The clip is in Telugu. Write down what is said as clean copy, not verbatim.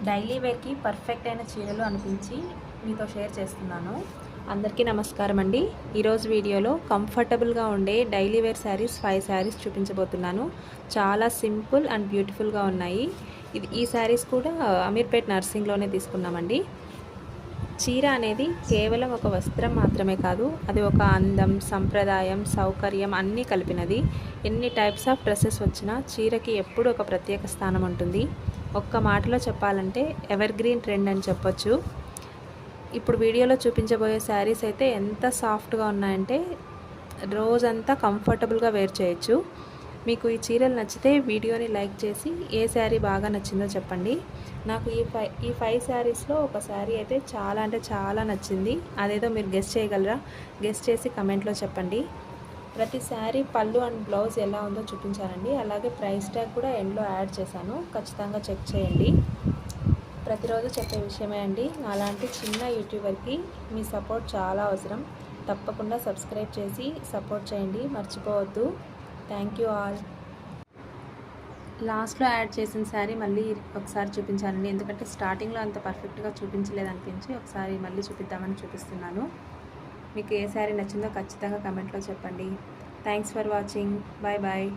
డైలీ వేర్కి పర్ఫెక్ట్ అయిన చీరలు అనిపించి మీతో షేర్ చేస్తున్నాను. అందరికీ నమస్కారం అండి. ఈరోజు వీడియోలో కంఫర్టబుల్గా ఉండే డైలీ వేర్ శారీస్ 5 శారీస్ చూపించబోతున్నాను. చాలా సింపుల్ అండ్ బ్యూటిఫుల్గా ఉన్నాయి. ఈ శారీస్ కూడా అమీర్పేట్ నర్సింగ్లోనే తీసుకున్నామండి. చీర అనేది కేవలం ఒక వస్త్రం మాత్రమే కాదు, అది ఒక అందం, సంప్రదాయం, సౌకర్యం అన్నీ కలిపినది. ఎన్ని టైప్స్ ఆఫ్ డ్రెస్సెస్ వచ్చినా చీరకి ఎప్పుడు ఒక ప్రత్యేక స్థానం ఉంటుంది. ఒక్క మాటలో చెప్పాలంటే ఎవర్ గ్రీన్ ట్రెండ్ అని చెప్పొచ్చు. ఇప్పుడు వీడియోలో చూపించబోయే శారీస్ అయితే ఎంత సాఫ్ట్గా ఉన్నాయంటే రోజంతా కంఫర్టబుల్గా వేర్ చేయొచ్చు. మీకు ఈ చీరలు నచ్చితే వీడియోని లైక్ చేసి ఏ శారీ బాగా నచ్చిందో చెప్పండి. నాకు ఈ ఫైవ్ శారీస్లో ఒక శారీ అయితే చాలా అంటే చాలా నచ్చింది. అదేదో మీరు గెస్ చేయగలరా? గెస్ చేసి కమెంట్లో చెప్పండి. ప్రతి శారీ పళ్ళు అండ్ బ్లౌజ్ ఎలా ఉందో చూపించానండి. అలాగే ప్రైస్ ట్యాగ్ కూడా ఎండ్లో యాడ్ చేశాను, ఖచ్చితంగా చెక్ చేయండి. ప్రతిరోజు చెప్పే విషయమే అండి. అలాంటి చిన్న యూట్యూబర్కి మీ సపోర్ట్ చాలా అవసరం. తప్పకుండా సబ్స్క్రైబ్ చేసి సపోర్ట్ చేయండి, మర్చిపోవద్దు. Thank you all. లాస్ట్లో యాడ్ చేసిన శారీ మళ్ళీ ఒకసారి చూపించానండి, ఎందుకంటే స్టార్టింగ్లో అంత పర్ఫెక్ట్గా చూపించలేదనిపించి ఒకసారి మళ్ళీ చూపిద్దామని చూపిస్తున్నాను. మీకు ఏ శారీ నచ్చిందో ఖచ్చితంగా కమెంట్లో చెప్పండి. Thanks for watching. Bye bye.